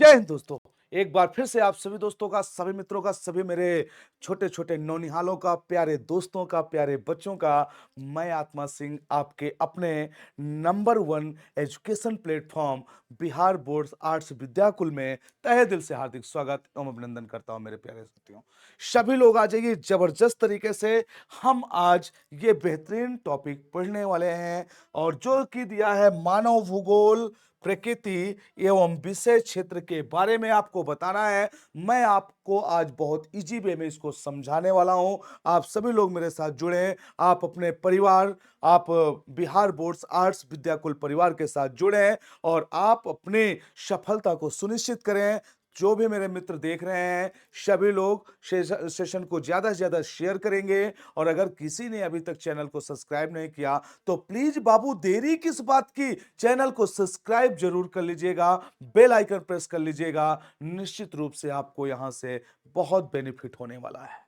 जय हिंद दोस्तों। एक बार फिर से आप सभी दोस्तों का, सभी मित्रों का, सभी मेरे छोटे-छोटे नौनिहालों का, प्यारे दोस्तों का, प्यारे बच्चों का, मैं आत्मा सिंह आपके अपने number 1 education platform Bihar boards arts Vidyakul में तहे दिल से हार्दिक स्वागत एवं अभिनंदन करता हूं मेरे प्यारे साथियों। सभी लोग आ जाइए जबरदस्त तरीके से। हम आज ये बेहतरीन टॉपिक पढ़ने वाले हैं और जो कि दिया है मानव भूगोल, प्रकृति एवं विषय क्षेत्र के बारे में आपको बताना है। मैं आपको आज बहुत इजी वे में इसको समझाने वाला हूं। आप सभी लोग मेरे साथ जुड़े। आप अपने परिवार, आप बिहार बोर्ड्स आर्ट्स विद्याकुल परिवार के साथ जुड़े और आप अपनी सफलता को सुनिश्चित करें। जो भी मेरे मित्र देख रहे हैं, सभी लोग सेशन को ज्यादा से ज्यादा शेयर करेंगे। और अगर किसी ने अभी तक चैनल को सब्सक्राइब नहीं किया तो प्लीज बाबू देरी किस बात की, चैनल को सब्सक्राइब जरूर कर लीजिएगा, बेल आइकन प्रेस कर लीजिएगा। निश्चित रूप से आपको यहां से बहुत बेनिफिट होने वाला है।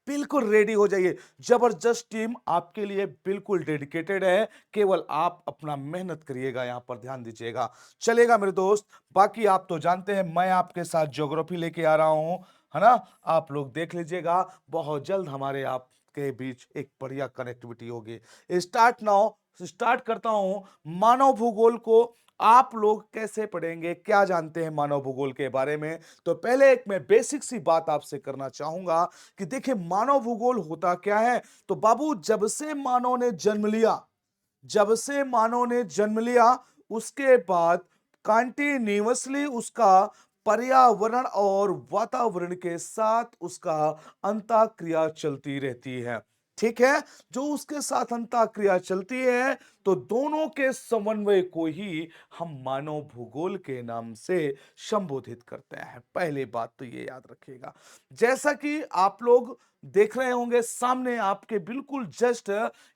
बिल्कुल रेडी हो जाइए। जबरदस्त टीम आपके लिए बिल्कुल डेडिकेटेड है। केवल आप अपना मेहनत करिएगा, यहां पर ध्यान दीजिएगा। चलेगा मेरे दोस्त। बाकी आप तो जानते हैं मैं आपके साथ ज्योग्राफी लेके आ रहा हूं, है ना। आप लोग देख लीजिएगा, बहुत जल्द हमारे आपके बीच एक बढ़िया कनेक्टिविटी होगी। Start now. स्टार्ट करता हूं। मानव भूगोल को आप लोग कैसे पढ़ेंगे, क्या जानते हैं मानव भूगोल के बारे में? तो पहले एक मैं बेसिक सी बात आपसे करना चाहूंगा कि देखिए मानव भूगोल होता क्या है। तो बाबू जब से मानव ने जन्म लिया, जब से मानव ने जन्म लिया उसके बाद कंटिन्यूअसली उसका पर्यावरण और वातावरण के साथ उसका अंतःक्रिया चलती रहती है। ठीक है। जो उसके साथ अंतःक्रिया चलती है तो दोनों के समन्वय को ही हम मानव भूगोल के नाम से संबोधित करते हैं। पहली बात तो ये याद रखिएगा। जैसा कि आप लोग देख रहे होंगे सामने आपके बिल्कुल जस्ट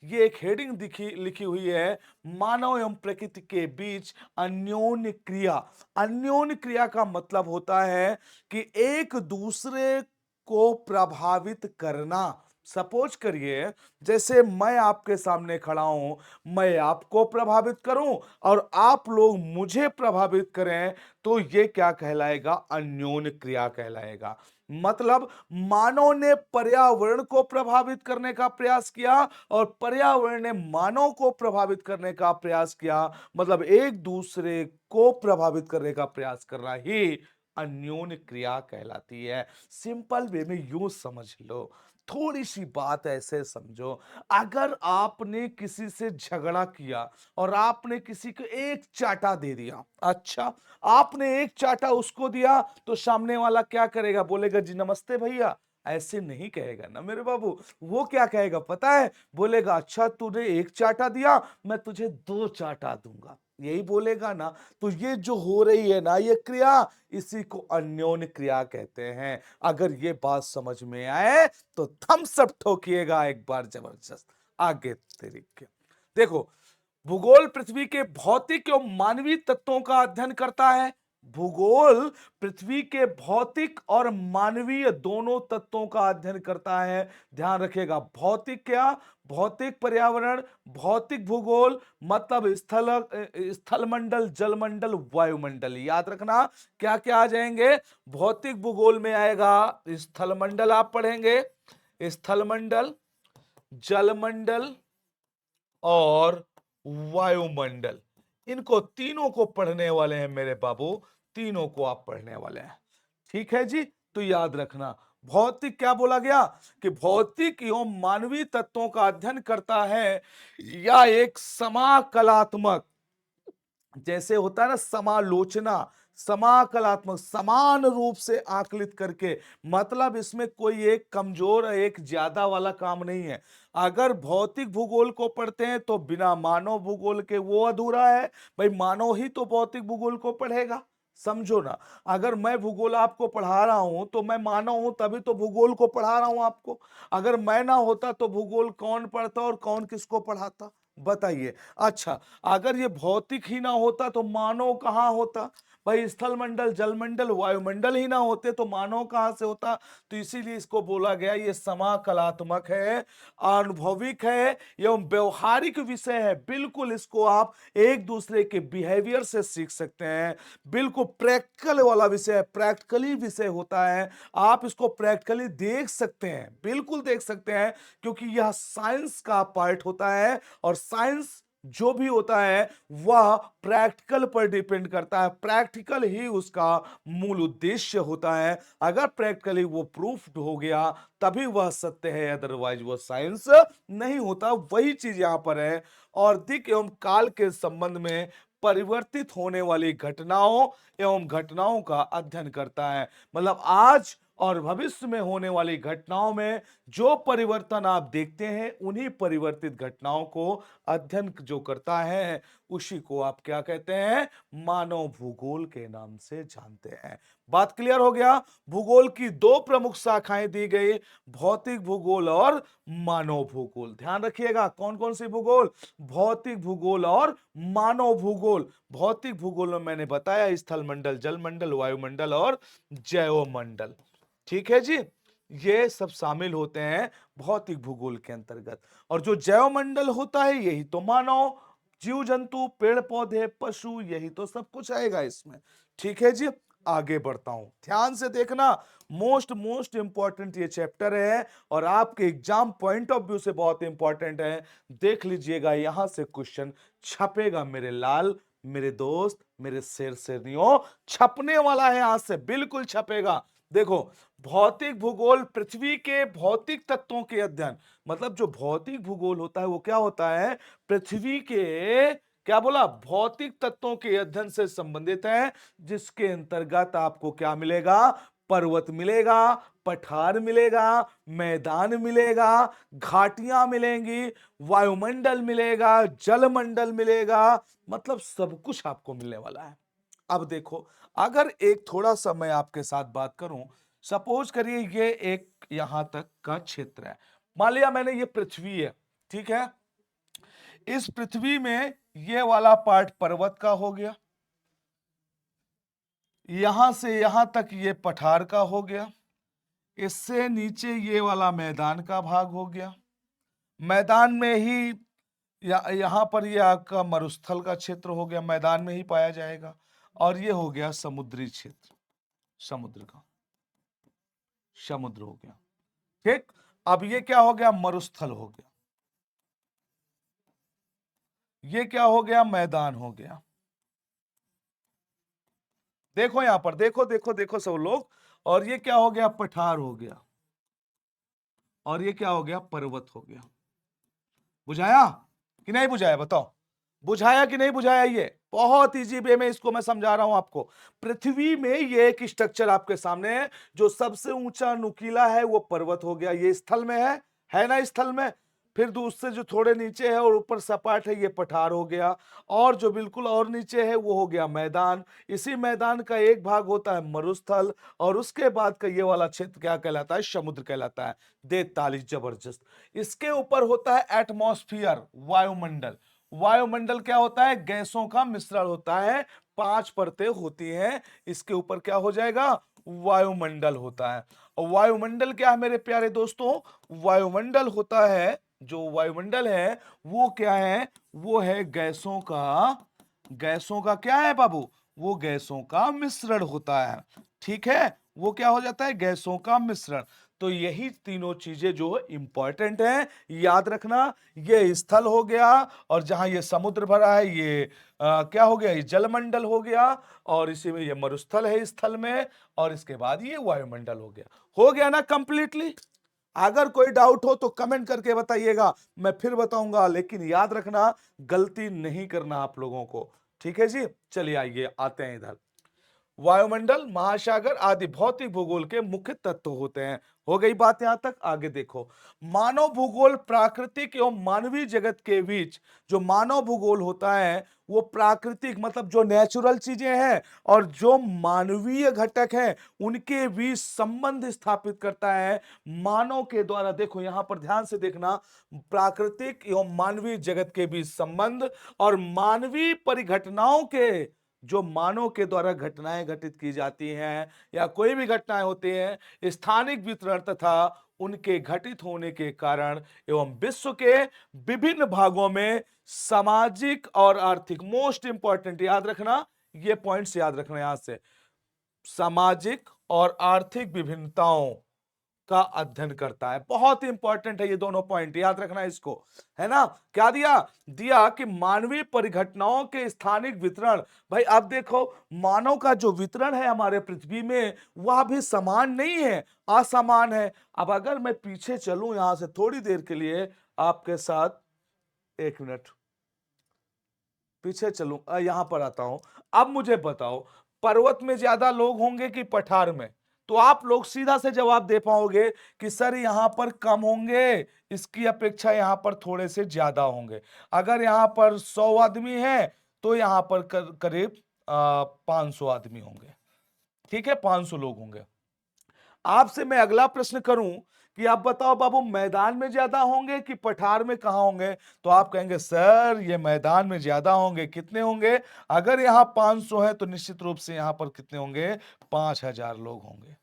ये एक हेडिंग दिखी लिखी हुई है, मानव एवं प्रकृति के बीच अन्योन्य क्रिया। अन्योन्य क्रिया का मतलब होता है कि एक दूसरे को प्रभावित करना। सपोज करिए जैसे मैं आपके सामने खड़ा हूं, मैं आपको प्रभावित करूं और आप लोग मुझे प्रभावित करें, तो ये क्या कहलाएगा? अन्योन्य क्रिया कहलाएगा। मतलब मानव ने पर्यावरण को प्रभावित करने का प्रयास किया और पर्यावरण ने मानव को प्रभावित करने का प्रयास किया। मतलब एक दूसरे को प्रभावित करने का प्रयास करना ही अन्योन्य क्रिया कहलाती है। सिंपल वे में यूं समझ लो, थोड़ी सी बात ऐसे समझो। अगर आपने किसी से झगड़ा किया और आपने किसी को एक चाटा दे दिया, अच्छा, आपने एक चाटा उसको दिया तो सामने वाला क्या करेगा? बोलेगा जी नमस्ते भैया। ऐसे नहीं कहेगा ना मेरे बाबू। वो क्या कहेगा पता है? बोलेगा अच्छा तूने एक चाटा दिया, मैं तुझे दो चाटा दूंगा। यही बोलेगा ना। तो ये जो हो रही है ना ये क्रिया, इसी को अन्योन्य क्रिया कहते हैं। अगर ये बात समझ में आए तो थम्स अप ठोकिएगा एक बार जबरदस्त। आगे तरीके देखो। भूगोल पृथ्वी के भौतिक एवं मानवीय तत्वों का अध्ययन करता है। भूगोल पृथ्वी के भौतिक और मानवीय दोनों तत्वों का अध्ययन करता है। ध्यान रखिएगा, भौतिक क्या? भौतिक पर्यावरण, भौतिक भूगोल मतलब स्थल मंडल, जलमंडल, वायुमंडल। याद रखना क्या क्या आ जाएंगे भौतिक भूगोल में? आएगा स्थल मंडल, आप पढ़ेंगे स्थल मंडल, जलमंडल और वायुमंडल। इनको तीनों को पढ़ने वाले हैं मेरे बाबू, तीनों को आप पढ़ने वाले हैं। ठीक है जी। तो याद रखना भौतिक क्या बोला गया कि भौतिक एवं मानवीय तत्वों का अध्ययन करता है या एक समाकलात्मक, जैसे होता है ना समालोचना, समाकलात्मक, समान रूप से आकलित करके। मतलब इसमें कोई एक कमजोर एक ज्यादा वाला काम नहीं है। अगर भौतिक भूगोल को पढ़ते हैं तो बिना मानव भूगोल के वो अधूरा है। भाई मानव ही तो भौतिक भूगोल को पढ़ेगा। समझो ना। अगर मैं भूगोल आपको पढ़ा रहा हूं तो मैं मानव हूं, तभी तो भूगोल को पढ़ा रहा हूं आपको। अगर मैं ना होता तो भूगोल कौन पढ़ता और कौन किसको पढ़ाता? बताइए। अच्छा, अगर ये भौतिक ही ना होता तो मानव कहां होता? भाई स्थल मंडल, जल मंडल, वायुमंडल ही ना होते तो मानव कहां से होता। तो इसीलिए इसको बोला गया ये समाकलात्मक है, अनुभविक है एवं व्यवहारिक विषय है। बिल्कुल इसको आप एक दूसरे के बिहेवियर से सीख सकते हैं। बिल्कुल प्रैक्टिकल वाला विषय है, प्रैक्टिकली विषय होता है। आप इसको प्रैक्टिकली देख सकते हैं, बिल्कुल देख सकते हैं, क्योंकि यह साइंस का पार्ट होता है और साइंस जो भी होता है वह प्रैक्टिकल पर डिपेंड करता है। प्रैक्टिकल ही उसका मूल उद्देश्य होता है। अगर प्रैक्टिकली वो प्रूफ्ड हो गया तभी वह सत्य है, अदरवाइज वह साइंस नहीं होता। वही चीज यहां पर है। और दिक एवं काल के संबंध में परिवर्तित होने वाली घटनाओं एवं घटनाओं का अध्ययन करता है। मतलब आज और भविष्य में होने वाली घटनाओं में जो परिवर्तन आप देखते हैं, उन्हीं परिवर्तित घटनाओं को अध्ययन जो करता है उसी को आप क्या कहते हैं, मानव भूगोल के नाम से जानते हैं। बात क्लियर हो गया। भूगोल की दो प्रमुख शाखाएं दी गई, भौतिक भूगोल और मानव भूगोल। ध्यान रखिएगा कौन कौन सी भूगोल, भौतिक भूगोल और मानव भूगोल। भौतिक भूगोल में मैंने बताया स्थल मंडल, जल मंडल, वायुमंडल और जैव मंडल। ठीक है जी, ये सब शामिल होते हैं भौतिक भूगोल के अंतर्गत। और जो जैव मंडल होता है यही तो मानव, जीव जंतु, पेड़ पौधे, पशु, यही तो सब कुछ आएगा इसमें। ठीक है जी, आगे बढ़ता हूं, ध्यान से देखना। मोस्ट मोस्ट इंपॉर्टेंट ये चैप्टर है और आपके एग्जाम पॉइंट ऑफ व्यू से बहुत इंपॉर्टेंट है। देख लीजिएगा, यहां से क्वेश्चन छपेगा मेरे लाल, मेरे दोस्त, मेरे शेर शेरनियों, छपने वाला है, आज से बिल्कुल छपेगा। देखो, भौतिक भूगोल पृथ्वी के भौतिक तत्वों के अध्ययन। मतलब जो भौतिक भूगोल होता है वो क्या होता है, पृथ्वी के, क्या बोला, भौतिक तत्वों के अध्ययन से संबंधित है। जिसके अंतर्गत आपको क्या मिलेगा, पर्वत मिलेगा, पठार मिलेगा, मैदान मिलेगा, घाटियां मिलेंगी, वायुमंडल मिलेगा, जलमंडल मिलेगा, मतलब सब कुछ आपको मिलने वाला है। अब देखो, अगर एक थोड़ा सा मैं आपके साथ बात करूं, सपोज करिए ये एक यहां तक का क्षेत्र है। मान लिया मैंने, ये पृथ्वी है, ठीक है। इस पृथ्वी में ये वाला पार्ट पर्वत का हो गया, यहां से यहां तक ये पठार का हो गया, इससे नीचे ये वाला मैदान का भाग हो गया, मैदान में ही यहां पर ये आपका मरुस्थल का क्षेत्र हो गया, मैदान में ही पाया जाएगा। और ये हो गया समुद्री क्षेत्र, समुद्र का, समुद्र हो गया। ठीक, अब ये क्या हो गया, मरुस्थल हो गया, ये क्या हो गया, मैदान हो गया। देखो यहां पर, देखो देखो देखो सब लोग, और ये क्या हो गया, पठार हो गया, और ये क्या हो गया, पर्वत हो गया। बुझाया कि नहीं बुझाया, बताओ, बुझाया कि नहीं बुझाया। ये बहुत इजी वे में इसको मैं समझा रहा हूं आपको। पृथ्वी में ये एक स्ट्रक्चर आपके सामने है, जो सबसे ऊंचा नुकीला है वो पर्वत हो गया, ये स्थल में है ना, स्थल में। फिर दूसरे जो थोड़े नीचे है और ऊपर सपाट है, ये पठार हो गया। और जो बिल्कुल और नीचे है वो हो गया मैदान। इसी मैदान का एक भाग होता है मरुस्थल, और उसके बाद का ये वाला क्षेत्र क्या कहलाता है, समुद्र कहलाता है। दे ताली जबरदस्त। इसके ऊपर होता है एटमॉस्फियर, वायुमंडल। वायुमंडल क्या होता है, गैसों का मिश्रण होता है, 5 परतें होती हैं, इसके ऊपर क्या हो जाएगा, वायुमंडल होता है। और वायुमंडल क्या है मेरे प्यारे दोस्तों, वायुमंडल होता है, जो वायुमंडल है वो क्या है, वो है गैसों का, गैसों का क्या है बाबू, वो गैसों का मिश्रण होता है। ठीक है, वो क्या हो जाता है, गैसों का मिश्रण। तो यही तीनों चीजें जो इंपॉर्टेंट हैं, याद रखना। ये स्थल हो गया, और जहां ये समुद्र भरा है ये क्या हो गया, ये जलमंडल हो गया, और इसी में ये मरुस्थल है स्थल में, और इसके बाद ये वायुमंडल हो गया ना कंप्लीटली। अगर कोई डाउट हो तो कमेंट करके बताइएगा, मैं फिर बताऊंगा, लेकिन याद रखना गलती नहीं करना आप लोगों को। ठीक है जी, चलिए आइए आते हैं इधर। वायुमंडल, महासागर आदि भौतिक भूगोल के मुख्य तत्व होते हैं। हो गई बात यहां तक, आगे देखो। मानव भूगोल प्राकृतिक एवं मानवीय जगत के बीच, जो मानव भूगोल होता है वो प्राकृतिक मतलब जो नेचुरल चीजें हैं और जो मानवीय घटक हैं उनके बीच संबंध स्थापित करता है मानव के द्वारा। देखो यहां पर ध्यान से देखना, प्राकृतिक एवं मानवीय जगत के बीच संबंध और मानवीय परिघटनाओं के जो मानव के द्वारा घटनाएं घटित की जाती हैं या कोई भी घटनाएं होती हैं, स्थानिक वितरण तथा उनके घटित होने के कारण एवं विश्व के विभिन्न भागों में सामाजिक और आर्थिक, मोस्ट इंपॉर्टेंट याद रखना, ये पॉइंट्स याद रखना यहां से, सामाजिक और आर्थिक विभिन्नताओं का अध्ययन करता है। बहुत ही इंपॉर्टेंट है ये दोनों पॉइंट, याद रखना इसको, है ना। क्या दिया दिया कि मानवीय परिघटनाओं के स्थानिक वितरण। भाई अब देखो, मानव का जो वितरण है हमारे पृथ्वी में वह भी समान नहीं है, असमान है। अब अगर मैं पीछे चलूं यहां से थोड़ी देर के लिए आपके साथ, एक मिनट पीछे चलूं, यहां पर आता हूं। अब मुझे बताओ, पर्वत में ज्यादा लोग होंगे कि पठार में? तो आप लोग सीधा से जवाब दे पाओगे कि सर यहां पर कम होंगे, इसकी अपेक्षा यहां पर थोड़े से ज्यादा होंगे। अगर यहां पर 100 आदमी है तो यहां पर करीब 500 आदमी होंगे। ठीक है, 500 लोग होंगे। आपसे मैं अगला प्रश्न करूं कि आप बताओ बाबू, मैदान में ज्यादा होंगे कि पठार में, कहां होंगे? तो आप कहेंगे सर ये मैदान में ज्यादा होंगे। कितने होंगे? अगर यहां 500 है तो निश्चित रूप से यहां पर कितने होंगे? 5000 लोग होंगे।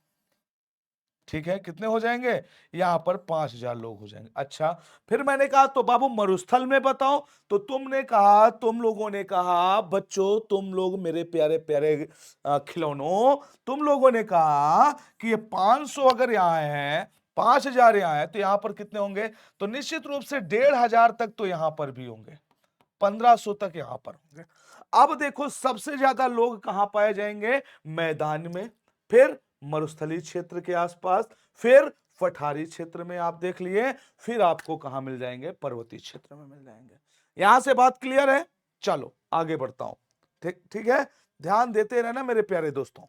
ठीक है, कितने हो जाएंगे? यहां पर 5000 लोग हो जाएंगे। अच्छा, फिर मैंने कहा तो बाबू मरुस्थल में बताओ। तो तुमने कहा, तुम लोगों ने कहा, बच्चों तुम लोग मेरे प्यारे प्यारे खिलौनों, तुम लोगों ने कहा कि ये 500 अगर यहां है, 5000 यहां है, तो यहां पर कितने होंगे? तो निश्चित रूप से 1500 तक तो यहां पर भी होंगे, 1500 तक यहां पर होंगे। अब देखो सबसे ज्यादा लोग कहां पाए जाएंगे? मैदान में, फिर मरुस्थलीय क्षेत्र के आसपास, फिर पठारी क्षेत्र में आप देख लिए, फिर आपको कहां मिल जाएंगे? पर्वतीय क्षेत्र में मिल जाएंगे। यहां से बात क्लियर है? चलो आगे बढ़ता हूं। ठीक ठीक है, ध्यान देते रहना मेरे प्यारे दोस्तों।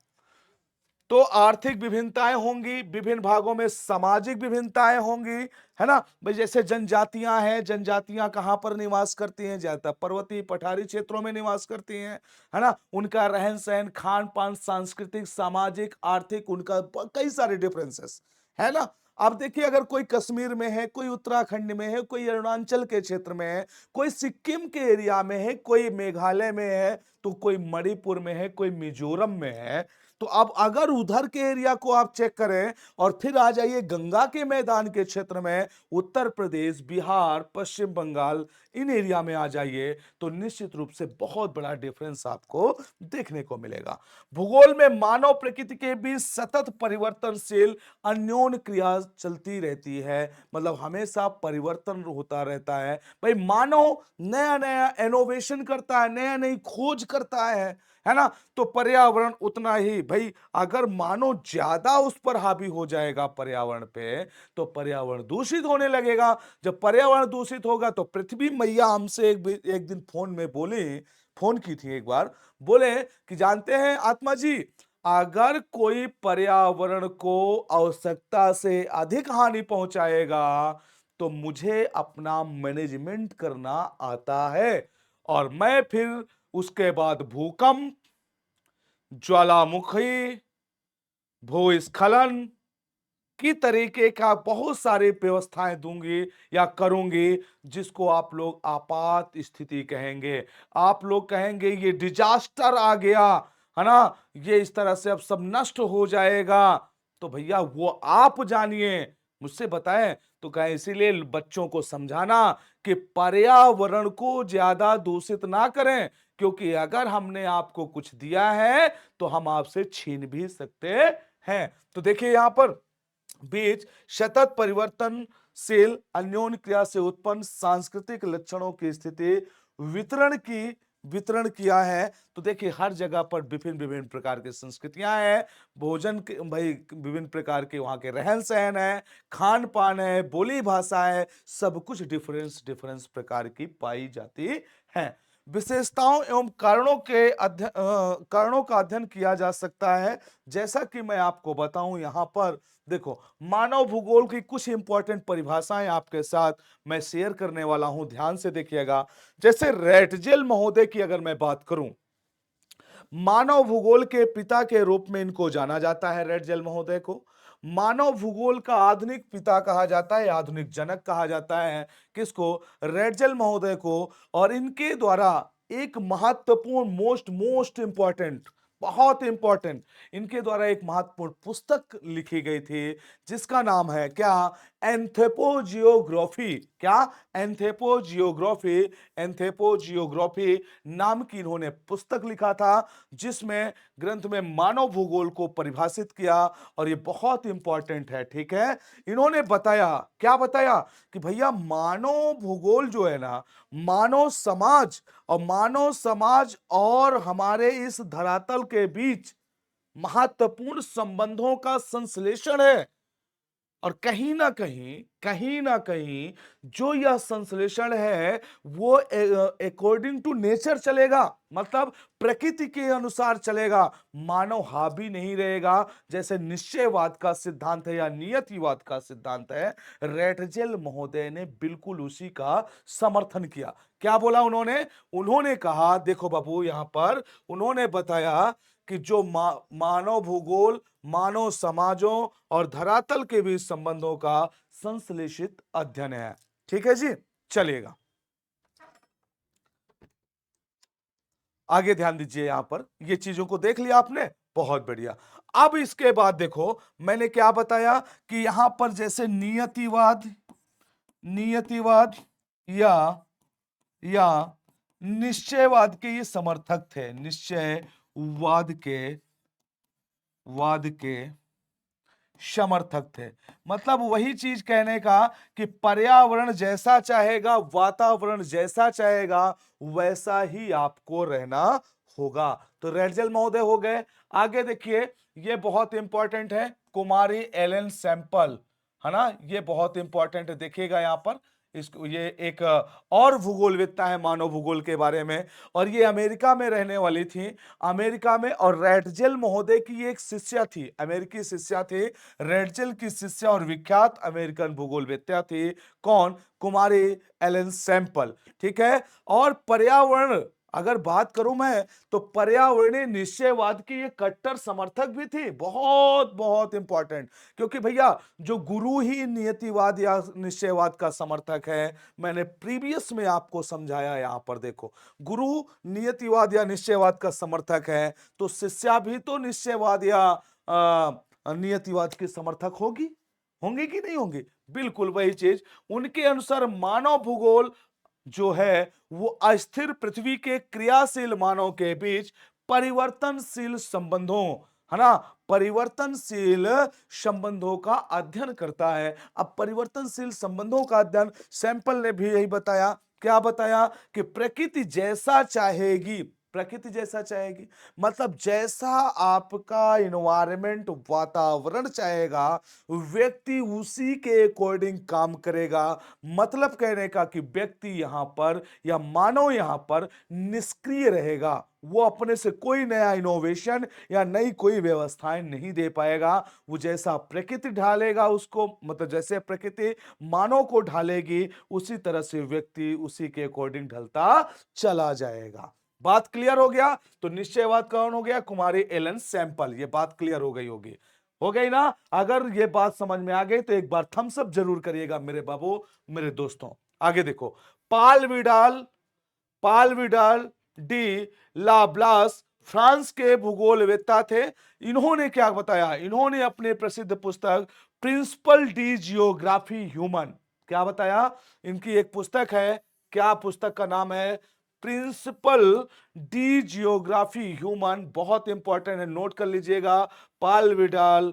तो आर्थिक विभिन्नताएं होंगी, विभिन्न भागों में सामाजिक विभिन्नताएं होंगी, है ना भाई। जैसे जनजातियां हैं, जनजातियां कहां पर निवास करती हैं? ज्यादातर पर्वतीय पठारी क्षेत्रों में निवास करती हैं, है ना। उनका रहन सहन, खान पान, सांस्कृतिक, सामाजिक, आर्थिक, उनका कई सारे डिफरेंसेस है ना। अब देखिए, अगर कोई कश्मीर में है, कोई उत्तराखंड में है, कोई अरुणाचल के क्षेत्र में है, कोई सिक्किम के एरिया में है, कोई मेघालय में है, तो कोई मणिपुर में है, कोई मिजोरम में है। तो अब अगर उधर के एरिया को आप चेक करें और फिर आ जाइए गंगा के मैदान के क्षेत्र में, उत्तर प्रदेश, बिहार, पश्चिम बंगाल, इन एरिया में आ जाइए, तो निश्चित रूप से बहुत बड़ा डिफरेंस आपको देखने को मिलेगा। भूगोल में मानव प्रकृति के बीच सतत परिवर्तनशील अन्योन्य क्रिया चलती रहती है, मतलब हमेशा परिवर्तन होता रहता है। भाई मानव नया नया इनोवेशन करता है, नया नई खोज करता है ना। तो पर्यावरण उतना ही, भाई अगर मानव ज्यादा उस पर हावी हो जाएगा पर्यावरण पे, तो पर्यावरण दूषित होने लगेगा। जब पर्यावरण दूषित होगा तो पृथ्वी मैया हमसे एक दिन फोन में बोले, फोन की थी एक बार, बोले कि जानते हैं आत्मा जी, अगर कोई पर्यावरण को आवश्यकता से अधिक हानि पहुंचाएगा तो मुझे अपना मैनेजमेंट करना आता है, और मैं फिर उसके बाद भूकंप, ज्वालामुखी, भूस्खलन की तरीके का बहुत सारी व्यवस्थाएं दूंगी या करूंगी, जिसको आप लोग आपात स्थिति कहेंगे। आप लोग कहेंगे ये डिजास्टर आ गया, है ना, ये इस तरह से अब सब नष्ट हो जाएगा। तो भैया वो आप जानिए, मुझसे बताएं। तो कहें इसीलिए बच्चों को समझाना कि पर्यावरण को ज्यादा दूषित ना करें, क्योंकि अगर हमने आपको कुछ दिया है तो हम आपसे छीन भी सकते हैं। तो देखिए यहां पर बीच सतत परिवर्तनशील अन्योन्य क्रिया से उत्पन्न सांस्कृतिक लक्षणों की स्थिति, वितरण किया है। तो देखिए हर जगह पर विभिन्न विभिन्न प्रकार की संस्कृतियां हैं, भोजन के भाई विभिन्न प्रकार के वहां के रहन सहन है, खान पान है, बोली भाषा है, सब कुछ डिफरेंस डिफरेंस प्रकार की पाई जाती है। विशेषताओं एवं कारणों का अध्ययन किया जा सकता है। जैसा कि मैं आपको बताऊं, यहां पर देखो मानव भूगोल की कुछ इंपॉर्टेंट परिभाषाएं आपके साथ मैं शेयर करने वाला हूं, ध्यान से देखिएगा। जैसे रेटजेल महोदय की अगर मैं बात करूं, मानव भूगोल के पिता के रूप में इनको जाना जाता है, रेटजेल महोदय को मानव भूगोल का आधुनिक पिता कहा जाता है, आधुनिक जनक कहा जाता है। किसको? रेटजेल महोदय को। और इनके द्वारा एक महत्वपूर्ण मोस्ट मोस्ट इंपॉर्टेंट, बहुत इंपॉर्टेंट, इनके द्वारा एक महत्वपूर्ण पुस्तक लिखी गई थी जिसका नाम है क्या? एंथ्रोपोजियोग्राफी। क्या? एंथ्रोपोजियोग्राफी। एंथ्रोपोजियोग्राफी नाम की इन्होंने पुस्तक लिखा था, जिसमें ग्रंथ में मानव भूगोल को परिभाषित किया। और ये बहुत इंपॉर्टेंट है, ठीक है। इन्होंने बताया, क्या बताया? कि भैया मानव भूगोल जो है ना, मानव समाज और हमारे इस धरातल के बीच महत्वपूर्ण संबंधों का संश्लेषण है। और कहीं ना कहीं जो यह संश्लेषण है वो अकॉर्डिंग टू नेचर चलेगा, मतलब प्रकृति के अनुसार चलेगा। मानव हावी नहीं रहेगा, जैसे निश्चयवाद का सिद्धांत है या नियतिवाद का सिद्धांत है। रेटजेल महोदय ने बिल्कुल उसी का समर्थन किया। क्या बोला उन्होंने? उन्होंने कहा, देखो बाबू, यहां पर उन्होंने बताया कि जो मानव भूगोल मानव समाजों और धरातल के बीच संबंधों का संश्लेषित अध्ययन है। ठीक है जी, चलिएगा आगे ध्यान दीजिए। यहां पर ये चीजों को देख लिया आपने, बहुत बढ़िया। अब इसके बाद देखो मैंने क्या बताया कि यहां पर जैसे नियतिवाद, नियतिवाद या या निश्चयवाद के ये समर्थक थे। निश्चयवाद के वाद के समर्थक थे। मतलब वही चीज कहने का कि पर्यावरण जैसा चाहेगा, वातावरण जैसा चाहेगा, वैसा ही आपको रहना होगा। तो रेडजल महोदय हो गए। आगे देखिए, ये बहुत इंपॉर्टेंट है, कुमारी एलन सैंपल, है ना। ये बहुत इंपॉर्टेंट है, देखिएगा यहां पर इसको। ये एक और भूगोलवेत्ता है मानव भूगोल के बारे में, और ये अमेरिका में रहने वाली थी। अमेरिका में, और रेडजेल महोदय की एक शिष्या थी, अमेरिकी शिष्या थी। रेडजेल की शिष्या और विख्यात अमेरिकन भूगोलवेत्ता थी। कौन? कुमारी एलन सैंपल, ठीक है। और पर्यावरण, अगर बात करूं मैं, तो पर्यावरणीय निश्चयवाद की ये कट्टर समर्थक भी थी। बहुत बहुत इंपॉर्टेंट, क्योंकि भैया जो गुरु ही नियतिवाद या निश्चयवाद का समर्थक है, मैंने प्रीवियस में आपको समझाया। यहां पर देखो, गुरु नियतिवाद या निश्चयवाद का समर्थक है, तो शिष्या भी तो निश्चयवाद या नियतिवाद के समर्थक होगी, होंगे कि नहीं होंगे? बिल्कुल वही चीज। उनके अनुसार मानव भूगोल जो है वो अस्थिर पृथ्वी के क्रियाशील मानव के बीच परिवर्तनशील संबंधों, है ना, परिवर्तनशील संबंधों का अध्ययन करता है। अब परिवर्तनशील संबंधों का अध्ययन, सैंपल ने भी यही बताया। क्या बताया? कि प्रकृति जैसा चाहेगी, प्रकृति जैसा चाहेगी, मतलब जैसा आपका इन्वायरमेंट, वातावरण चाहेगा, व्यक्ति उसी के अकॉर्डिंग काम करेगा। मतलब कहने का कि व्यक्ति यहां पर या मानव यहां पर निष्क्रिय रहेगा। वो अपने से कोई नया इनोवेशन या नई कोई व्यवस्थाएं नहीं दे पाएगा। वो जैसा प्रकृति ढालेगा उसको, मतलब जैसे प्रकृति मानव को ढालेगी, उसी तरह से व्यक्ति उसी के अकॉर्डिंग ढलता चला जाएगा। बात क्लियर हो गया? तो निश्चयवाद कौन हो गया? कुमारी एलन सैंपल। ये बात क्लियर हो गई होगी, हो गई ना? अगर ये बात समझ में आ गई तो एक बार थम्स अप जरूर करिएगा मेरे बाबू, मेरे दोस्तों। आगे देखो, पाल विडाल, पाल विडाल डी लाब्लास फ्रांस के भूगोलवेत्ता थे। इन्होंने क्या बताया? इन्होंने अपने प्रसिद्ध पुस्तक प्रिंसिपल डी जियोग्राफी ह्यूमन, क्या बताया? इनकी एक पुस्तक है, क्या पुस्तक का नाम है? Principle de geography human. बहुत इंपॉर्टेंट है, नोट कर लीजिएगा। पाल विडाल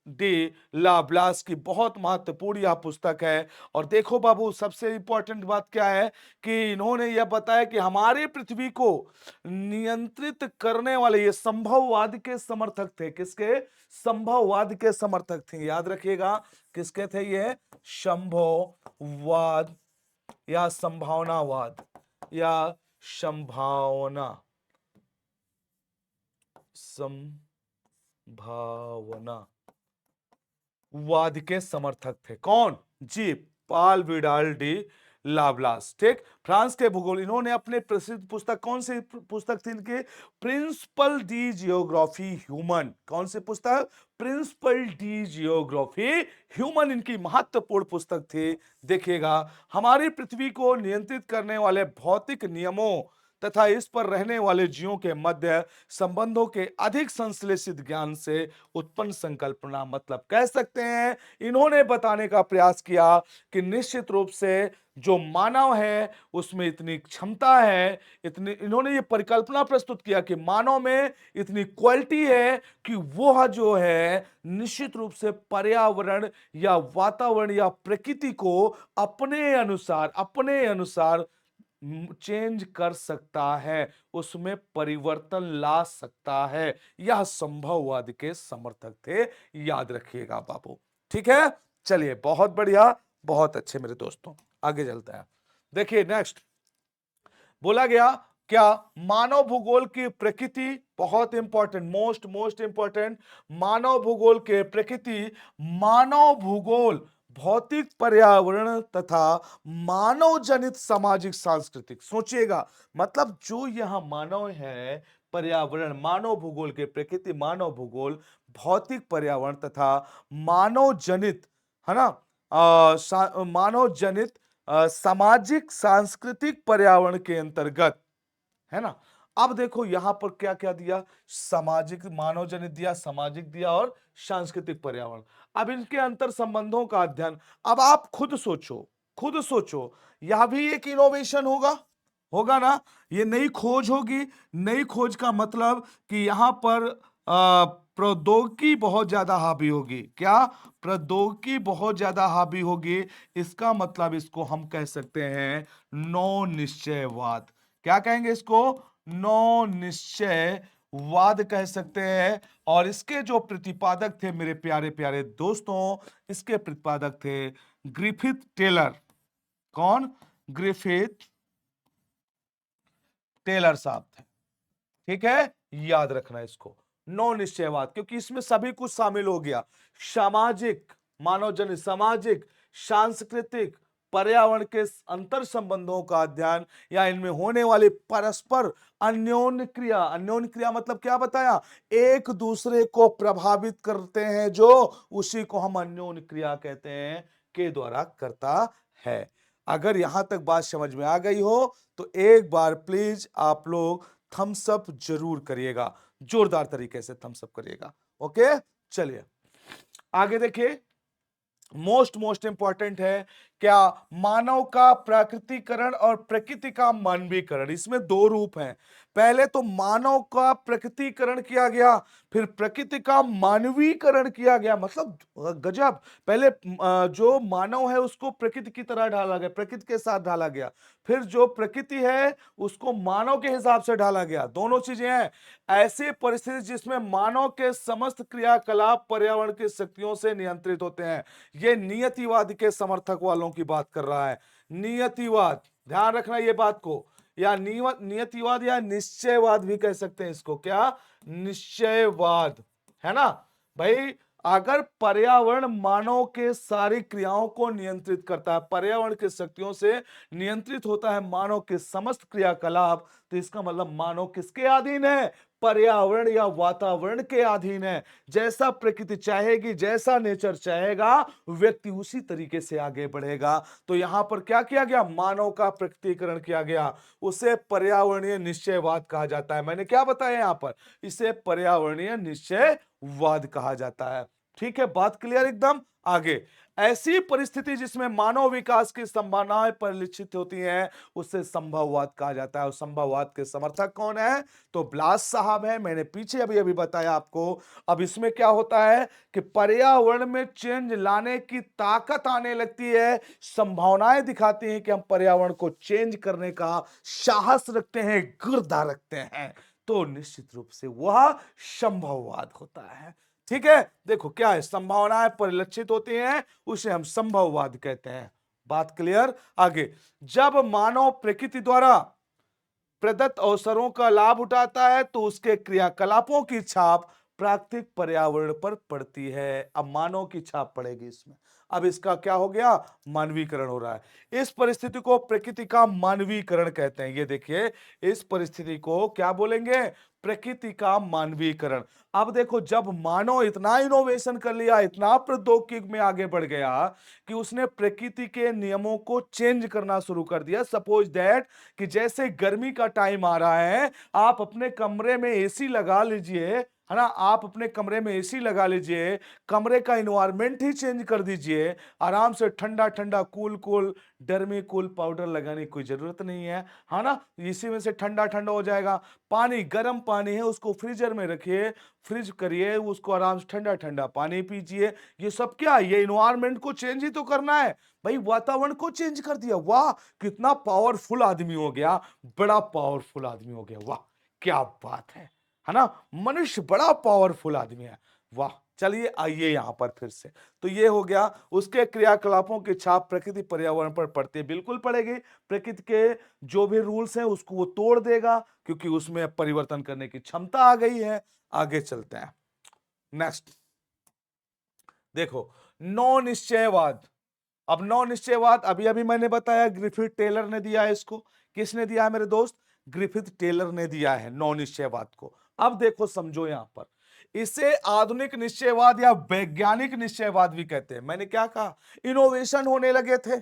डी लाब्लास की बहुत महत्वपूर्ण यह पुस्तक है। और देखो बाबू, सबसे इंपॉर्टेंट बात क्या है कि इन्होंने यह बताया कि हमारे पृथ्वी को नियंत्रित करने वाले ये संभववाद के समर्थक थे। किसके? संभववाद के समर्थक थे, याद रखिएगा। किसके थे ये? संभववाद या संभावनावाद या संभावना, संभावना वाद के समर्थक थे। कौन? जी, पाल विडाल डी लाब्लास, ठीक। फ्रांस के भूगोल, इन्होंने अपने प्रसिद्ध पुस्तक, कौन सी पुस्तक थी इनके? Principle de geography human. कौन सी पुस्तक? प्रिंसिपल डी जियोग्राफी ह्यूमन, इनकी महत्वपूर्ण पुस्तक थी। देखिएगा, हमारी पृथ्वी को नियंत्रित करने वाले भौतिक नियमों तथा इस पर रहने वाले जीवों के मध्य संबंधों के अधिक संश्लेषित ज्ञान से उत्पन्न संकल्पना। मतलब कह सकते हैं इन्होंने बताने का प्रयास किया कि निश्चित रूप से जो मानव है उसमें इतनी क्षमता है, इतनी इन्होंने ये परिकल्पना प्रस्तुत किया कि मानव में इतनी क्वालिटी है कि वह जो है निश्चित रूप से पर्यावरण या वातावरण या प्रकृति को अपने अनुसार चेंज कर सकता है, उसमें परिवर्तन ला सकता है। यह संभववाद के समर्थक थे, याद रखिएगा बाबू। ठीक है, चलिए बहुत बढ़िया, बहुत अच्छे मेरे दोस्तों, आगे चलते हैं। देखिए नेक्स्ट बोला गया क्या, मानव भूगोल की प्रकृति बहुत इंपॉर्टेंट, मोस्ट मोस्ट इंपॉर्टेंट, मानव भूगोल के प्रकृति, मानव भूगोल भौतिक पर्यावरण तथा मानव जनित सामाजिक सांस्कृतिक। सोचिएगा, मतलब जो यहां मानव है, पर्यावरण, मानव भूगोल के प्रकृति, मानव भूगोल भौतिक पर्यावरण तथा मानव जनित, है ना, मानव जनित सामाजिक सांस्कृतिक पर्यावरण के अंतर्गत, है ना। अब देखो यहां पर क्या क्या दिया, सामाजिक, मानव जनित दिया, सामाजिक दिया और सांस्कृतिक पर्यावरण। अब इनके अंतर संबंधों का अध्ययन, अब आप खुद सोचो, यह भी एक इनोवेशन होगा, होगा ना, ये नई खोज होगी। नई खोज का मतलब कि यहां पर प्रौद्योगिकी बहुत ज्यादा हावी होगी। क्या, प्रौद्योगिकी बहुत ज्यादा हावी होगी, इसका मतलब इसको हम कह सकते हैं नौ निश्चयवाद। क्या कहेंगे इसको, नौ निश्चयवाद कह सकते हैं। और इसके जो प्रतिपादक थे मेरे प्यारे प्यारे दोस्तों, इसके प्रतिपादक थे ग्रिफिथ टेलर। कौन, ग्रिफिथ टेलर साहब थे। ठीक है, याद रखना इसको, नौ निश्चयवाद, क्योंकि इसमें सभी कुछ शामिल हो गया, सामाजिक, मानवजनित, सामाजिक, सांस्कृतिक, पर्यावरण के अंतर संबंधों का अध्ययन या इनमें होने वाली परस्पर अन्योन्य क्रिया। अन्योन्य क्रिया मतलब क्या बताया, एक दूसरे को प्रभावित करते हैं जो, उसी को हम अन्योन्य क्रिया कहते हैं, के द्वारा करता है। अगर यहां तक बात समझ में आ गई हो तो एक बार प्लीज आप लोग थम्स अप जरूर करिएगा, जोरदार तरीके से थम्स अप करिएगा। ओके, चलिए आगे देखिए, मोस्ट मोस्ट इंपॉर्टेंट है क्या, मानव का प्राकृतिकरण और प्रकृति का मानवीकरण। इसमें दो रूप हैं, पहले तो मानव का प्रकृतिकरण किया गया, फिर प्रकृति का मानवीकरण किया गया। मतलब गजब, पहले जो मानव है उसको प्रकृति की तरह ढाला गया, प्रकृति के साथ ढाला गया, फिर जो प्रकृति है उसको मानव के हिसाब से ढाला गया, दोनों चीजें हैं। ऐसी परिस्थिति जिसमें मानव के समस्त क्रियाकलाप पर्यावरण की शक्तियों से नियंत्रित होते हैं। ये नियतिवाद के समर्थक वालों की बात कर रहा है, नियतिवाद, ध्यान रखना ये बात को, या नियतिवाद या निश्चयवाद भी कह सकते हैं इसको। क्या, निश्चयवाद, है ना भाई। अगर पर्यावरण मानव के सारी क्रियाओं को नियंत्रित करता है, पर्यावरण की शक्तियों से नियंत्रित होता है मानव के समस्त क्रियाकलाप, तो इसका मतलब मानव किसके अधीन है, पर्यावरण या वातावरण के अधीन है। जैसा प्रकृति चाहेगी, जैसा नेचर चाहेगा, व्यक्ति उसी तरीके से आगे बढ़ेगा। तो यहां पर क्या किया गया, मानव का प्रकृतिकरण किया गया, उसे पर्यावरणीय निश्चयवाद कहा जाता है। मैंने क्या बताया यहां पर, इसे पर्यावरणीय निश्चयवाद कहा जाता है। ठीक है, बात क्लियर एकदम। आगे, ऐसी परिस्थिति जिसमें मानव विकास की संभावनाएं परिलक्षित होती हैं, उसे संभववाद कहा जाता है। और संभववाद के समर्थक कौन है, तो ब्लास साहब है, मैंने पीछे अभी अभी बताया आपको। अब इसमें क्या होता है कि पर्यावरण में चेंज लाने की ताकत आने लगती है, संभावनाएं दिखाती हैं कि हम पर्यावरण को चेंज करने का साहस रखते हैं, गिरदा रखते हैं, तो निश्चित रूप से वह संभववाद होता है। ठीक है, देखो क्या है, संभावनाएं परिलक्षित होती हैं, उसे हम संभववाद कहते हैं। बात क्लियर। आगे, जब मानव प्रकृति द्वारा प्रदत्त अवसरों का लाभ उठाता है तो उसके क्रियाकलापों की छाप प्राकृतिक पर्यावरण पर पड़ती है। अब मानव की छाप पड़ेगी इसमें। अब इसका क्या हो गया? मानवीकरण हो रहा है। इस परिस्थिति को प्रकृति का मानवीकरण कहते हैं। ये देखिए, इस परिस्थिति को क्या बोलेंगे? प्रकृति का मानवीकरण। अब देखो, जब मानव इतना इनोवेशन कर लिया, इतना प्रौद्योगिकी में आगे बढ़ गया कि उसने प्रकृति के नियमों को चेंज करना शुरू कर दिया। सपोज दैट कि जैसे गर्मी का टाइम आ रहा है, आप अपने कमरे में एसी लगा लीजिए, है ना? आप अपने कमरे में एसी लगा लीजिए, कमरे का इन्वायरमेंट ही चेंज कर दीजिए, आराम से ठंडा ठंडा, cool cool, Dermi cool powder लगाने की कोई जरूरत नहीं है ना? इसी में से ठंडा ठंडा हो जाएगा। पानी, गर्म पानी है, उसको फ्रीजर में रखिए, फ्रिज करिए, उसको आराम से ठंडा ठंडा पानी पीजिए। ये सब क्या? ये इन्वायरमेंट को चेंज ही तो करना है भाई, वातावरण को चेंज कर दिया। वाह, कितना पावरफुल आदमी हो गया, बड़ा पावरफुल आदमी हो गया। वाह, क्या बात है ना? मनुष्य बड़ा पावरफुल आदमी है। वाह, चलिए आइए यहां पर फिर से। तो ये हो गया, उसके क्रियाकलापों की छाप प्रकृति पर्यावरण पर पड़ती है। बिल्कुल पड़ेगी। प्रकृति के जो भी रूल्स हैं उसको वो तोड़ देगा, क्योंकि उसमें परिवर्तन करने की क्षमता आ गई है। आगे चलते हैं। नेक्स्ट देखो, नौ निश्चयवाद। अब नौ निश्चयवाद अभी अभी मैंने बताया, ग्रिफिथ टेलर ने दिया है इसको। किसने दिया है मेरे दोस्त? ग्रिफिथ टेलर ने दिया है नौ निश्चयवाद को। अब देखो, समझो यहां पर, इसे आधुनिक निश्चयवाद या वैज्ञानिक निश्चयवाद भी कहते हैं। मैंने क्या कहा? इनोवेशन होने लगे थे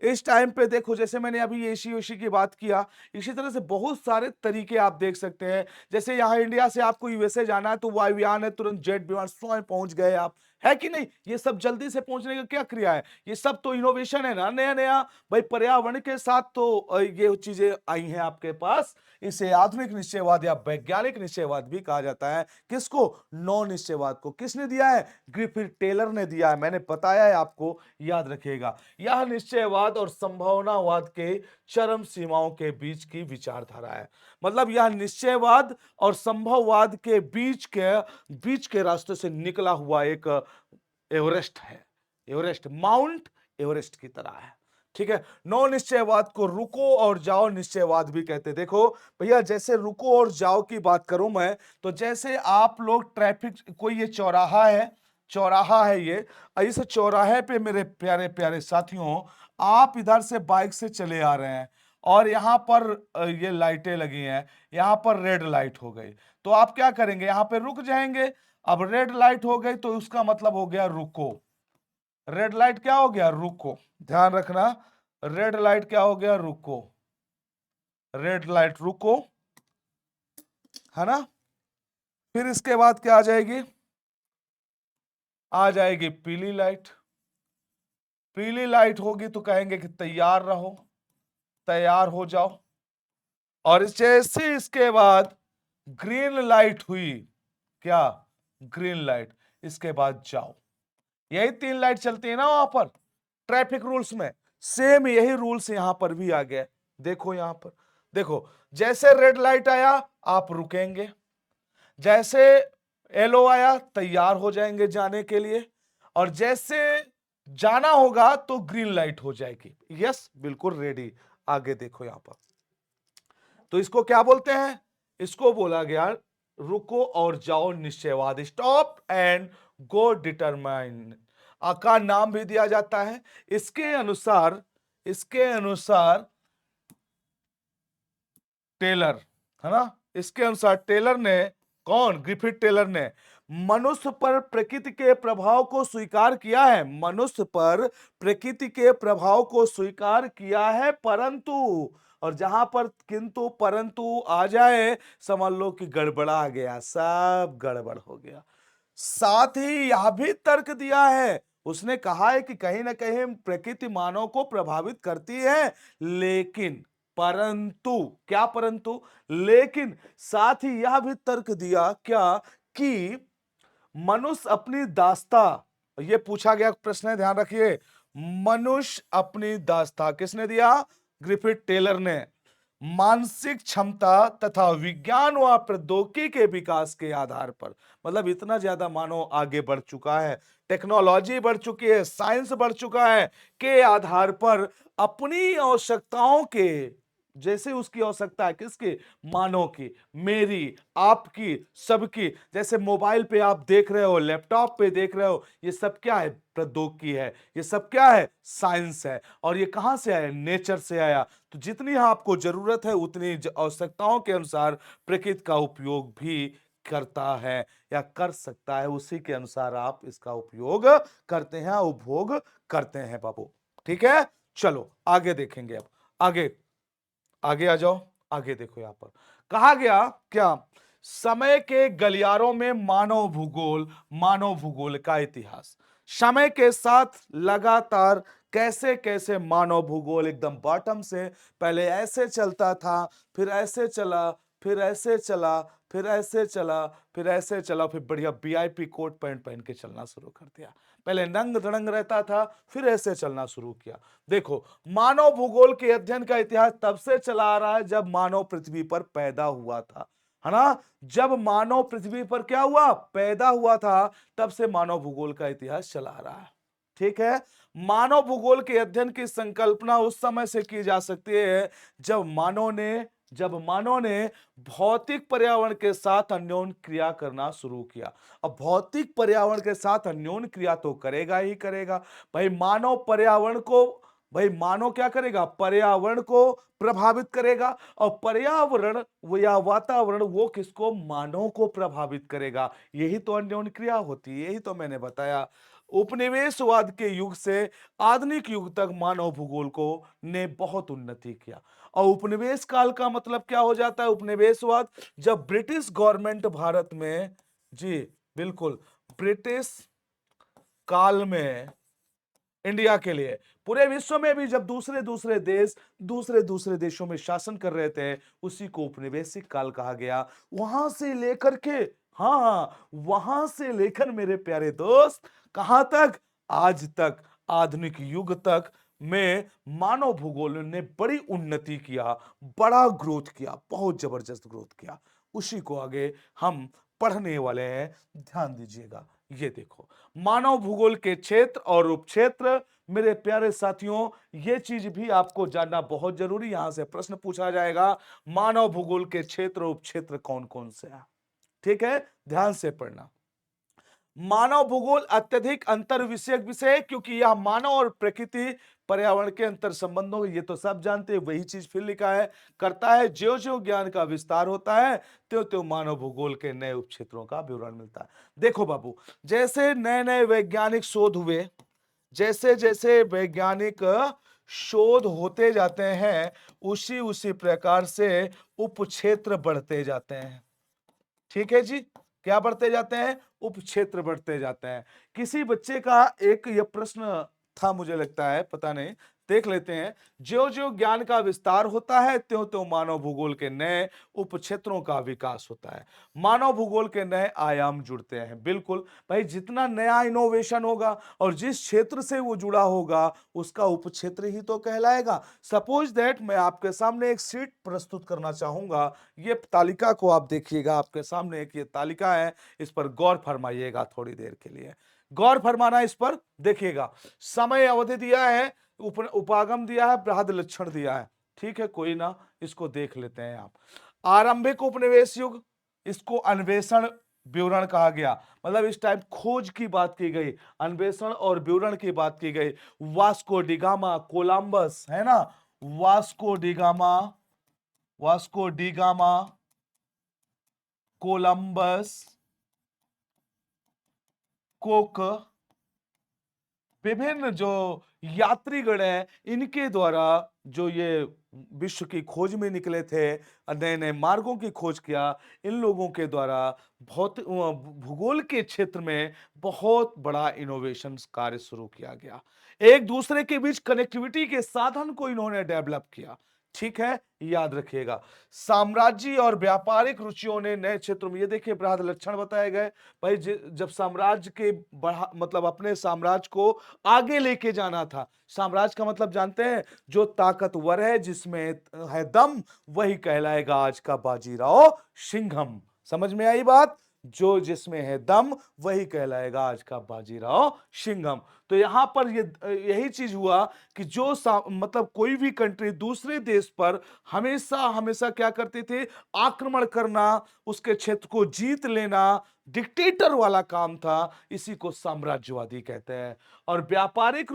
इस टाइम पे। देखो, जैसे मैंने अभी एसी ओसी की बात किया, इसी तरह से बहुत सारे तरीके आप देख सकते हैं। जैसे यहाँ इंडिया से आपको यूएसए जाना है तो वायुयान है, तुरंत जेट विमान स्वयं पहुंच गए आप, है कि नहीं? ये सब जल्दी से पहुंचने का क्या क्रिया है? ये सब तो इनोवेशन है ना, नया नया। भाई, पर्यावरण के साथ तो ये चीजें आई हैं आपके पास। इसे आधुनिक निश्चयवाद या वैज्ञानिक निश्चयवाद भी कहा जाता है। किसको? नौ निश्चयवाद को। किसने दिया है? ग्रिफिथ टेलर ने दिया है। मैंने बताया है आपको, याद रखिएगा। यह निश्चयवाद और संभावनावाद के चरम सीमाओं के बीच की विचारधारा है। मतलब यह निश्चयवाद और संभववाद के बीच के रास्ते से निकला हुआ एक एवरेस्ट है। एवरेस्ट, माउंट एवरेस्ट की तरह है। ठीक है। नौ निश्चयवाद को रुको और जाओ निश्चयवाद भी कहते हैं। देखो भैया, जैसे रुको और जाओ की बात करूं मैं, तो जैसे आप लोग ट्रैफिक, कोई ये चौराहा है ये, इस चौराहे पे मेरे प्यारे प्यारे साथियों, आप इधर से बाइक से चले आ रहे हैं और यहां पर ये लाइटें लगी हैं, यहां पर रेड लाइट हो गई, तो आप क्या करेंगे? यहां पे रुक जाएंगे। अब रेड लाइट हो गई तो उसका मतलब हो गया रुको। रेड लाइट क्या हो गया? रुको। ध्यान रखना, रेड लाइट क्या हो गया? रुको। रेड लाइट रुको, है ना? फिर इसके बाद क्या आ जाएगी? आ जाएगी पीली लाइट। पीली लाइट होगी तो कहेंगे कि तैयार रहो, तैयार हो जाओ। और जैसे इसके बाद ग्रीन लाइट हुई, क्या? ग्रीन लाइट, इसके बाद जाओ। यही 3 लाइट चलती है ना वहां पर ट्रैफिक रूल्स में। सेम यही रूल्स यहां पर भी आ गए। देखो यहां पर, देखो, जैसे रेड लाइट आया आप रुकेंगे, जैसे येलो आया तैयार हो जाएंगे जाने के लिए, और जैसे जाना होगा तो ग्रीन लाइट हो जाएगी। यस, बिल्कुल रेडी। आगे देखो यहां पर, तो इसको क्या बोलते हैं? इसको बोला गया रुको और जाओ निश्चयवाद, स्टॉप एंड गो डिटरमाइन का नाम भी दिया जाता है। इसके अनुसार टेलर, है ना? इसके अनुसार टेलर ने, कौन? ग्रिफिथ टेलर ने मनुष्य पर प्रकृति के प्रभाव को स्वीकार किया है। मनुष्य पर प्रकृति के प्रभाव को स्वीकार किया है, परंतु, और जहां पर किंतु परंतु आ जाए, समझ लो कि गड़बड़ा गया, सब गड़बड़ हो गया। साथ ही यह भी तर्क दिया है, उसने कहा है कि कहीं ना कहीं प्रकृति मानव को प्रभावित करती है, लेकिन, परंतु, क्या परंतु? लेकिन साथ ही यह भी तर्क दिया, क्या? कि मनुष्य अपनी दास्ता, ये पूछा गया प्रश्न है, ध्यान रखिए। मनुष्य अपनी दास्ता किसने दिया? ग्रिफिथ टेलर ने। मानसिक क्षमता तथा विज्ञान व प्रौद्योगिकी के विकास के आधार पर, मतलब इतना ज्यादा मानव आगे बढ़ चुका है, टेक्नोलॉजी बढ़ चुकी है, साइंस बढ़ चुका है, के आधार पर अपनी आवश्यकताओं के जैसे उसकी आवश्यकता है, किसकी? मानव की, मेरी, आपकी, सबकी। जैसे मोबाइल पे आप देख रहे हो, लैपटॉप पे देख रहे हो, ये सब क्या है? प्रौद्योगिकी है। ये सब क्या है? साइंस है। और ये कहां से आया? नेचर से आया। तो जितनी आपको जरूरत है उतनी आवश्यकताओं के अनुसार प्रकृति का उपयोग भी करता है या कर सकता है, उसी के अनुसार आप इसका उपयोग करते हैं, उपभोग करते हैं बाबू। ठीक है, चलो आगे देखेंगे। अब आगे, आगे आ जाओ। आगे देखो, यहां पर कहा गया क्या? समय के गलियारों में मानव भूगोल का इतिहास। समय के साथ लगातार कैसे कैसे मानव भूगोल एकदम बॉटम से, पहले ऐसे चलता था, फिर ऐसे चला, फिर ऐसे चला, फिर ऐसे चला, फिर ऐसे चला, फिर बढ़िया वीआईपी कोट पैंट पहन के चलना शुरू कर दिया। पहले नंग धड़ंग रहता था, फिर ऐसे चलना शुरू किया। देखो, मानव भूगोल के अध्ययन का इतिहास तब से चला आ रहा है जब मानव पृथ्वी पर पैदा हुआ था, है ना? जब मानव पृथ्वी पर क्या हुआ? पैदा हुआ था, तब से मानव भूगोल का इतिहास चला आ रहा है। ठीक है। मानव भूगोल के अध्ययन की संकल्पना उस समय से की जा सकती है जब मानव ने भौतिक पर्यावरण के साथ अन्योन क्रिया करना शुरू किया। अब भौतिक पर्यावरण के साथ अन्योन क्रिया तो करेगा ही करेगा। भाई मानव क्या करेगा? पर्यावरण को प्रभावित करेगा। और पर्यावरण या वातावरण वो किसको? मानव को प्रभावित करेगा। यही तो अन्योन क्रिया होती है, यही तो मैंने बताया। उपनिवेशवाद के युग से आधुनिक युग तक मानव भूगोल को ने बहुत उन्नति किया। और उपनिवेश काल का मतलब क्या हो जाता है? उपनिवेशवाद, जब ब्रिटिश गवर्नमेंट भारत में, जी बिल्कुल, ब्रिटिश काल में इंडिया के लिए, पूरे विश्व में भी जब दूसरे दूसरे देशों में शासन कर रहे थे, उसी को उपनिवेशिक काल कहा गया। वहां से लेकर के, हाँ, वहां से लेकर मेरे प्यारे दोस्त, कहां तक? आज तक, आधुनिक युग तक में मानव भूगोल ने बड़ी उन्नति किया, बड़ा ग्रोथ किया, बहुत जबरदस्त ग्रोथ किया। उसी को आगे हम पढ़ने वाले हैं। ध्यान दीजिएगा। ये देखो, मानव भूगोल के क्षेत्र और उपक्षेत्र। मेरे प्यारे साथियों, ये चीज भी आपको जानना बहुत जरूरी, यहां से प्रश्न पूछा जाएगा। मानव भूगोल के क्षेत्र उपक्षेत्र कौन कौन से हैं? ठीक है, ध्यान से पढ़ना। मानव भूगोल अत्यधिक अंतर विषयक विषय है, क्योंकि यह मानव और प्रकृति पर्यावरण के अंतर संबंधों, ये तो सब जानते हैं, वही चीज फिर लिखा है, करता है। ज्यो ज्यो ज्ञान का विस्तार होता है, त्यों त्यों मानव भूगोल के नए उपक्षेत्रों का विवरण मिलता है। देखो बाबू, जैसे नए नए वैज्ञानिक शोध हुए, जैसे जैसे वैज्ञानिक शोध होते जाते हैं, उसी उसी प्रकार से उपक्षेत्र बढ़ते जाते हैं। ठीक है जी, क्या बढ़ते जाते हैं? उपक्षेत्र बढ़ते जाते हैं। किसी बच्चे का एक ये प्रश्न था, मुझे लगता है, पता नहीं, देख लेते हैं। ज्यो ज्यो ज्ञान का विस्तार होता है, त्यों त्यों मानव भूगोल के नए उपक्षेत्रों का विकास होता है। मानव भूगोल के नए आयाम जुड़ते हैं। बिल्कुल भाई, जितना नया इनोवेशन होगा और जिस क्षेत्र से वो जुड़ा होगा, उसका उपक्षेत्र ही तो कहलाएगा। सपोज दैट मैं आपके सामने एक सीट प्रस्तुत करना चाहूंगा। ये तालिका को आप देखिएगा, आपके सामने एक ये तालिका है, इस पर गौर फरमाइएगा थोड़ी देर के लिए। गौर फरमाना, इस पर देखिएगा। समय अवधि दिया है, उपागम दिया है, बृहद लक्षण दिया है। ठीक है, कोई ना, इसको देख लेते हैं आप। आरंभिक उपनिवेश युग, इसको अन्वेषण विवरण कहा गया। मतलब इस टाइम खोज की बात की गई, अन्वेषण और विवरण की बात की गई। वास्को डिगामा, कोलंबस, है ना, Vasco da Gama, Vasco da Gama, Columbus, Coke, विभिन्न जो यात्रीगण हैं, इनके द्वारा जो ये विश्व की खोज में निकले थे, नए नए मार्गों की खोज किया, इन लोगों के द्वारा भूगोल के क्षेत्र में बहुत बड़ा इनोवेशन कार्य शुरू किया गया। एक दूसरे के बीच कनेक्टिविटी के साधन को इन्होंने डेवलप किया। ठीक है, याद रखिएगा। साम्राज्य और व्यापारिक रुचियों ने नए क्षेत्रों में, ये देखिए बृहद लक्षण बताए गए। भाई जब साम्राज्य के मतलब अपने साम्राज्य को आगे लेके जाना था। साम्राज्य का मतलब जानते हैं? जो ताकतवर है, जिसमें है दम, वही कहलाएगा आज का बाजीराव सिंघम। समझ में आई बात? जो जिसमें है दम, वही कहलाएगा आज का बाजीराव सिंघम। तो यहाँ पर ये यही चीज हुआ कि जो मतलब कोई भी कंट्री दूसरे देश पर हमेशा हमेशा क्या करते थे, आक्रमण करना, उसके क्षेत्र को जीत लेना, डिक्टेटर वाला काम था। इसी को साम्राज्यवादी कहते हैं। और व्यापारिक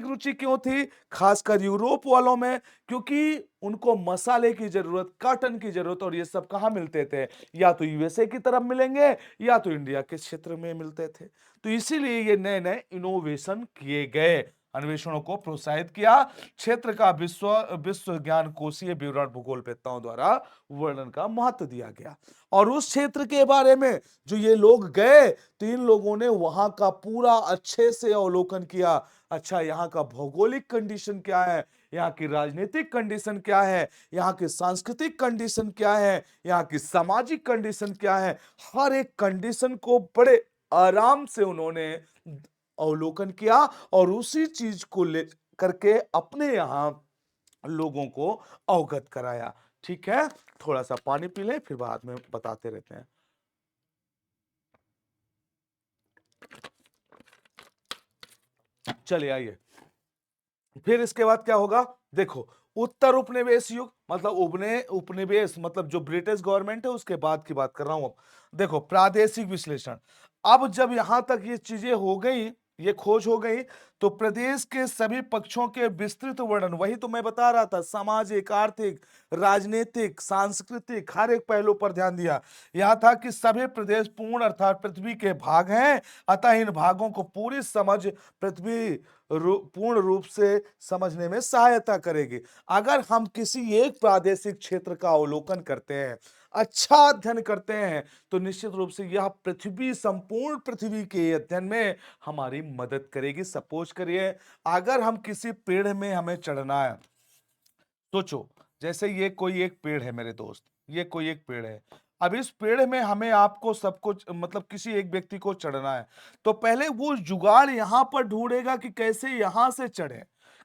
रुचि क्यों थी, खासकर यूरोप वालों में, क्योंकि उनको मसाले की जरूरत, कॉटन की जरूरत, और ये सब कहाँ मिलते थे, या तो यूएसए की तरफ मिलेंगे या तो इंडिया के क्षेत्र में मिलते थे। तो इसीलिए ये नए नए इनोवेशन किए गए, अन्वेषणों को प्रोत्साहित किया, क्षेत्र का विश्व विश्व ज्ञान कोशीय विवरण भूगोलवेत्ताओं द्वारा वर्णन का महत्व दिया गया। और उस क्षेत्र के बारे में जो ये लोग गए, तो इन लोगों ने वहां का पूरा अच्छे से अवलोकन किया। अच्छा, यहाँ का भौगोलिक कंडीशन क्या है, यहाँ की राजनीतिक कंडीशन क्या है, यहाँ की सांस्कृतिक कंडीशन क्या है, यहाँ की सामाजिक कंडीशन क्या है, हर एक कंडीशन को बड़े आराम से उन्होंने अवलोकन किया और उसी चीज को ले करके अपने यहाँ लोगों को अवगत कराया। ठीक है, थोड़ा सा पानी पी लें, फिर बाद में बताते रहते हैं। चलिए आइए, फिर इसके बाद क्या होगा, देखो, उत्तर उपनिवेश युग, मतलब उपनिवेश मतलब जो ब्रिटिश गवर्नमेंट है उसके बाद की बात कर रहा हूं। अब देखो, प्रादेशिक विश्लेषण। अब जब यहां तक ये चीजें हो गई, ये खोज हो गई, तो प्रदेश के सभी पक्षों के विस्तृत वर्णन, वही तो मैं बता रहा था, सामाजिक, आर्थिक, राजनीतिक, सांस्कृतिक, हर एक पहलू पर ध्यान दिया। यह था कि सभी प्रदेश पूर्ण अर्थात पृथ्वी के भाग हैं, अतः इन भागों को पूरी समझ पृथ्वी पूर्ण रूप से समझने में सहायता करेगी। अगर हम किसी एक प्रादेशिक क्षेत्र का अवलोकन करते हैं, अच्छा अध्ययन करते हैं, तो निश्चित रूप से यह पृथ्वी, संपूर्ण पृथ्वी के अध्ययन में हमारी मदद करेगी। सपोज करिए, अगर हम किसी पेड़ में हमें चढ़ना है, सोचो, जैसे ये कोई एक पेड़ है मेरे दोस्त, ये कोई एक पेड़ है। अब इस पेड़ में हमें, आपको, सबको, मतलब किसी एक व्यक्ति को चढ़ना है, तो पहले वो जुगाड़ यहां पर ढूंढेगा कि कैसे यहां से चढ़े,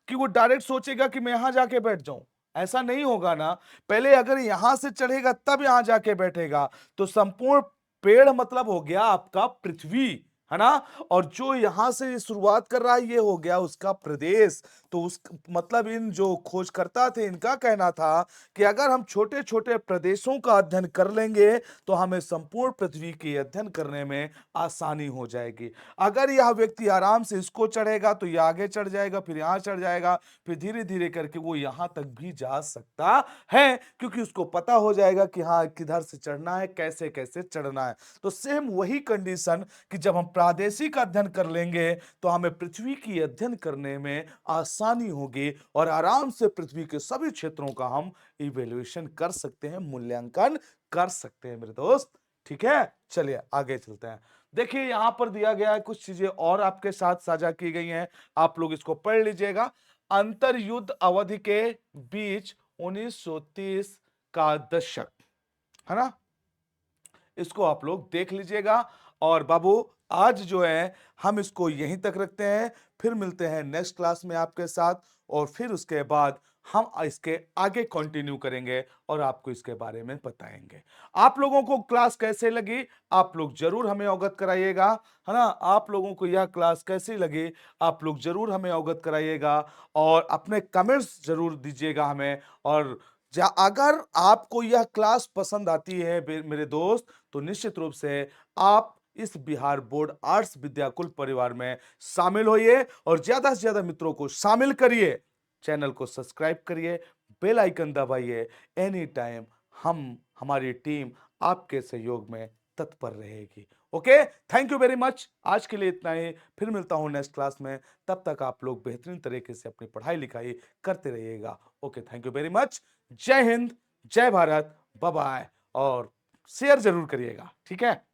कि वो डायरेक्ट सोचेगा कि मैं यहां जाके बैठ जाऊं, ऐसा नहीं होगा ना। पहले अगर यहां से चढ़ेगा तब यहां जाके बैठेगा। तो संपूर्ण पेड़ मतलब हो गया आपका पृथ्वी, है ना। और जो यहां से शुरुआत कर रहा है, ये हो गया उसका प्रदेश। तो उस मतलब इन जो खोजकर्ता थे, इनका कहना था कि अगर हम छोटे छोटे प्रदेशों का अध्ययन कर लेंगे, तो हमें संपूर्ण पृथ्वी के अध्ययन करने में आसानी हो जाएगी। अगर यह व्यक्ति आराम से इसको चढ़ेगा, तो यह आगे चढ़ जाएगा, फिर यहां चढ़ जाएगा, फिर धीरे धीरे करके वो यहां तक भी जा सकता है, क्योंकि उसको पता हो जाएगा कि हाँ, किधर से चढ़ना है, कैसे कैसे चढ़ना है। तो सेम वही कंडीशन, कि जब हम प्रादेशिक अध्ययन कर लेंगे, तो हमें पृथ्वी की अध्ययन करने में आसानी होगी और आराम से पृथ्वी के सभी क्षेत्रों का हम इवेल्युएशन कर सकते हैं, मूल्यांकन कर सकते हैं मेरे दोस्त। ठीक है, चलिए आगे चलते हैं। देखिए, यहां पर दिया गया है, कुछ चीजें और आपके साथ साझा की गई हैं, आप लोग इसको पढ़ लीजिएगा। अंतर युद्ध अवधि के बीच 1930 का दशक, है ना, इसको आप लोग देख लीजिएगा। और बाबू, आज जो है हम इसको यहीं तक रखते हैं, फिर मिलते हैं नेक्स्ट क्लास में आपके साथ, और फिर उसके बाद हम इसके आगे कंटिन्यू करेंगे और आपको इसके बारे में बताएंगे। आप लोगों को क्लास कैसे लगी, आप लोग जरूर हमें अवगत कराइएगा, है ना। आप लोगों को यह क्लास कैसी लगी, आप लोग जरूर हमें अवगत कराइएगा, और अपने कमेंट्स जरूर दीजिएगा हमें। और अगर आपको यह क्लास पसंद आती है मेरे दोस्त, तो निश्चित रूप से आप इस बिहार बोर्ड आर्ट्स विद्याकुल परिवार में शामिल होइए और ज्यादा से ज्यादा मित्रों को शामिल करिए। चैनल को सब्सक्राइब करिए, बेल आइकन दबाइए। एनी टाइम हमारी टीम आपके सहयोग में तत्पर रहेगी। Okay, thank you very much. आज के लिए इतना ही, फिर मिलता हूं नेक्स्ट क्लास में। तब तक आप लोग बेहतरीन तरीके से अपनी पढ़ाई लिखाई करते रहिएगा। Okay, thank you very much. जय हिंद, जय भारत, बाय बाय, और शेयर जरूर करिएगा। ठीक है।